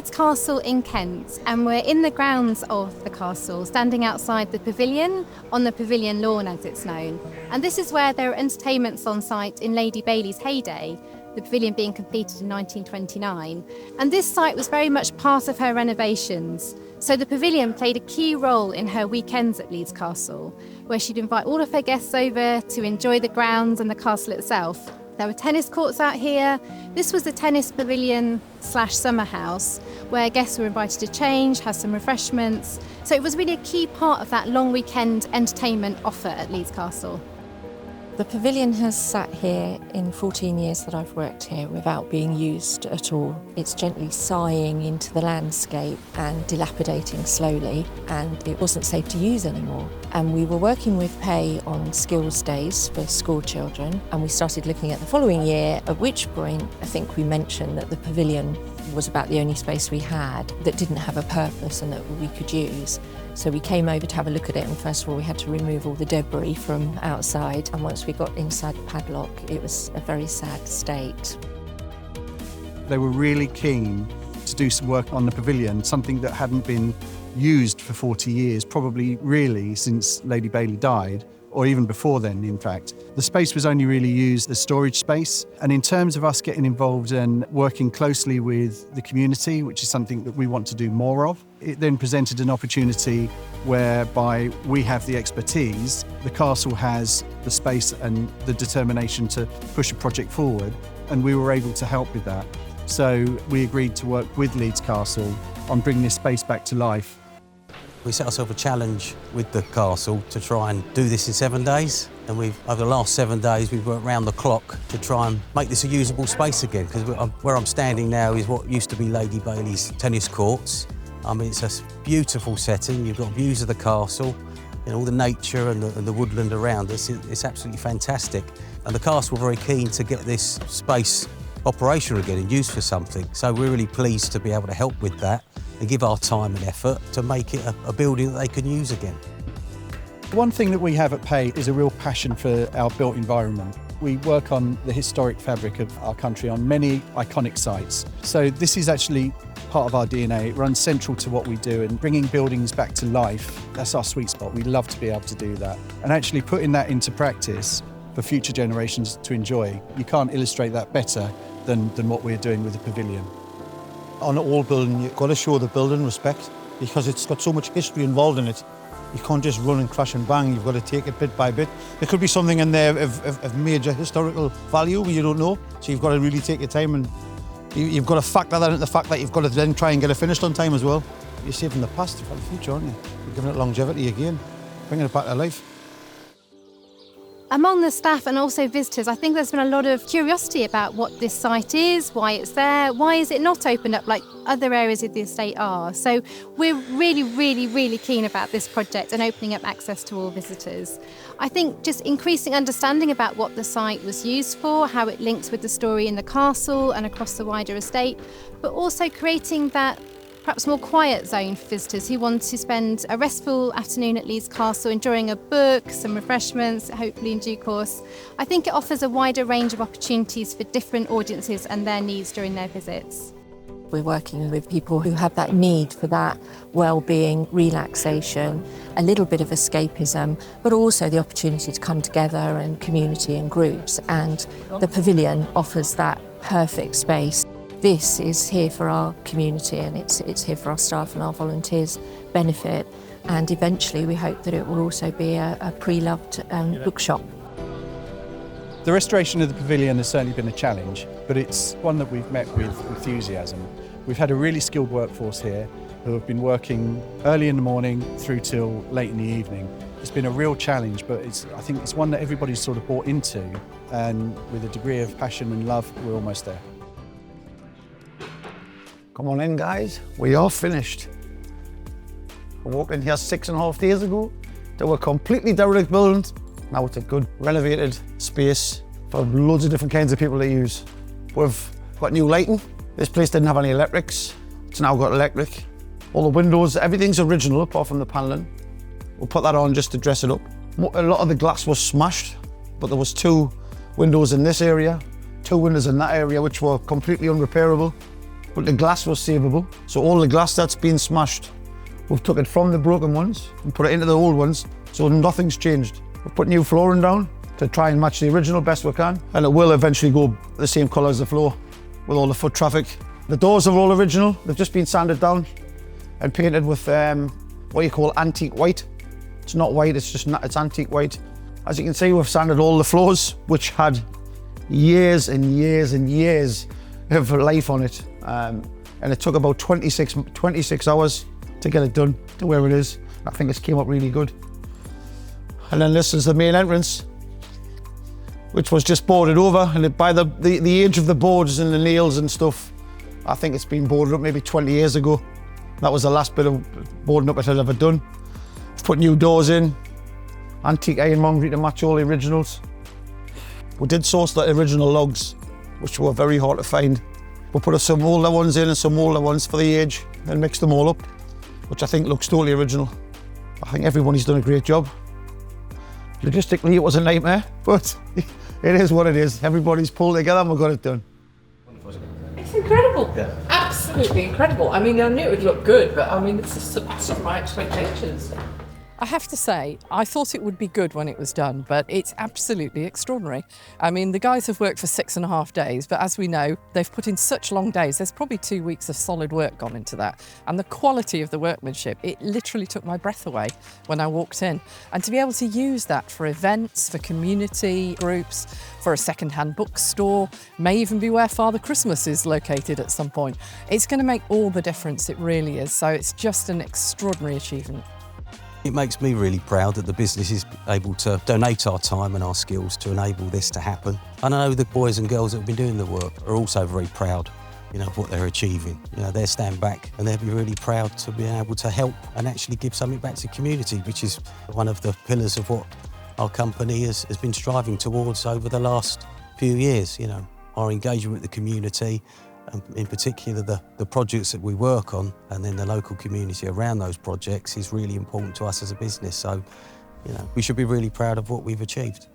Leeds Castle in Kent, and we're in the grounds of the castle, standing outside the Pavilion, on the Pavilion lawn as it's known. And this is where there are entertainments on site in Lady Bailey's heyday, the Pavilion being completed in 1929. And this site was very much part of her renovations. So the Pavilion played a key role in her weekends at Leeds Castle, where she'd invite all of her guests over to enjoy the grounds and the castle itself. There were tennis courts out here. This was the tennis pavilion/summer house, where guests were invited to change, have some refreshments. So it was really a key part of that long weekend entertainment offer at Leeds Castle. The pavilion has sat here in 14 years that I've worked here without being used at all. It's gently sighing into the landscape and dilapidating slowly, and it wasn't safe to use anymore. And we were working with PAYE on skills days for school children, and we started looking at the following year, at which point I think we mentioned that the pavilion was about the only space we had that didn't have a purpose and that we could use. So we came over to have a look at it, and first of all we had to remove all the debris from outside, and once we got inside the padlock it was a very sad state. They were really keen to do some work on the pavilion, something that hadn't been used for 40 years, probably really since Lady Bailey died, or even before then, in fact. The space was only really used as storage space. And in terms of us getting involved and working closely with the community, which is something that we want to do more of, it then presented an opportunity whereby we have the expertise, the castle has the space and the determination to push a project forward, and we were able to help with that. So we agreed to work with Leeds Castle on bringing this space back to life. We set ourselves a challenge with the castle to try and do this in 7 days. And over the last 7 days, we've worked round the clock to try and make this a usable space again. Because where I'm standing now is what used to be Lady Bailey's tennis courts. I mean, it's a beautiful setting. You've got views of the castle, you know, all the nature and the woodland around us. It's absolutely fantastic. And the castle were very keen to get this space operational again and used for something. So we're really pleased to be able to help with that and give our time and effort to make it a building that they can use again. One thing that we have at PAYE is a real passion for our built environment. We work on the historic fabric of our country on many iconic sites. So this is actually part of our DNA. It runs central to what we do, and bringing buildings back to life, that's our sweet spot. We love to be able to do that. And actually putting that into practice for future generations to enjoy, you can't illustrate that better than what we're doing with the pavilion. On an old building, you've got to show the building respect because it's got so much history involved in it. You can't just run and crash and bang, you've got to take it bit by bit. There could be something in there of major historical value you don't know, so you've got to really take your time, and you've got to factor that into the fact that you've got to then try and get it finished on time as well. You're saving the past for the future, aren't you? You're giving it longevity again, bringing it back to life. Among the staff and also visitors, I think there's been a lot of curiosity about what this site is, why it's there, why is it not opened up like other areas of the estate are. So we're really keen about this project and opening up access to all visitors. I think just increasing understanding about what the site was used for, how it links with the story in the castle and across the wider estate, but also creating that perhaps more quiet zone for visitors who want to spend a restful afternoon at Leeds Castle enjoying a book, some refreshments, hopefully in due course. I think it offers a wider range of opportunities for different audiences and their needs during their visits. We're working with people who have that need for that well-being, relaxation, a little bit of escapism, but also the opportunity to come together in community and groups. And the pavilion offers that perfect space. This is here for our community, and it's here for our staff and our volunteers' benefit. And eventually we hope that it will also be a pre-loved bookshop. The restoration of the pavilion has certainly been a challenge, but it's one that we've met with enthusiasm. We've had a really skilled workforce here who have been working early in the morning through till late in the evening. It's been a real challenge, but I think it's one that everybody's sort of bought into, and with a degree of passion and love, we're almost there. Come on in, guys. We are finished. I walked in here 6.5 days ago. They were completely derelict buildings. Now it's a good renovated space for loads of different kinds of people to use. We've got new lighting. This place didn't have any electrics. It's now got electric. All the windows, everything's original apart from the panelling. We'll put that on just to dress it up. A lot of the glass was smashed, but there was 2 windows in this area, 2 windows in that area which were completely unrepairable. but the glass was savable. So all the glass that's been smashed, we've took it from the broken ones and put it into the old ones, so nothing's changed. We've put new flooring down to try and match the original best we can, and it will eventually go the same colour as the floor with all the foot traffic. The doors are all original. They've just been sanded down and painted with what you call antique white. It's not white, it's antique white. As you can see, we've sanded all the floors, which had years and years and years of life on it. And it took about 26 hours to get it done to where it is. I think it's came up really good. And then this is the main entrance, which was just boarded over. And by the age of the boards and the nails and stuff, I think it's been boarded up maybe 20 years ago. That was the last bit of boarding up it had ever done. Put new doors in, antique ironmongery to match all the originals. We did source the original logs, which were very hard to find. We put some older ones in and some older ones for the age and mixed them all up, which I think looks totally original. I think everybody's done a great job. Logistically, it was a nightmare, but it is what it is. Everybody's pulled together and we got it done. It's incredible. Yeah. Absolutely incredible. I mean, I knew it would look good, but I mean, it's just surpassed my expectations. I have to say, I thought it would be good when it was done, but it's absolutely extraordinary. I mean, the guys have worked for 6.5 days, but as we know, they've put in such long days. There's probably 2 weeks of solid work gone into that. And the quality of the workmanship, it literally took my breath away when I walked in. And to be able to use that for events, for community groups, for a second-hand bookstore, may even be where Father Christmas is located at some point. It's going to make all the difference, it really is. So it's just an extraordinary achievement. It makes me really proud that the business is able to donate our time and our skills to enable this to happen. And I know the boys and girls that have been doing the work are also very proud, of what they're achieving. They'll stand back and they'll be really proud to be able to help and actually give something back to the community, which is one of the pillars of what our company has been striving towards over the last few years. Our engagement with the community, in particular the projects that we work on, and then the local community around those projects is really important to us as a business. So, we should be really proud of what we've achieved.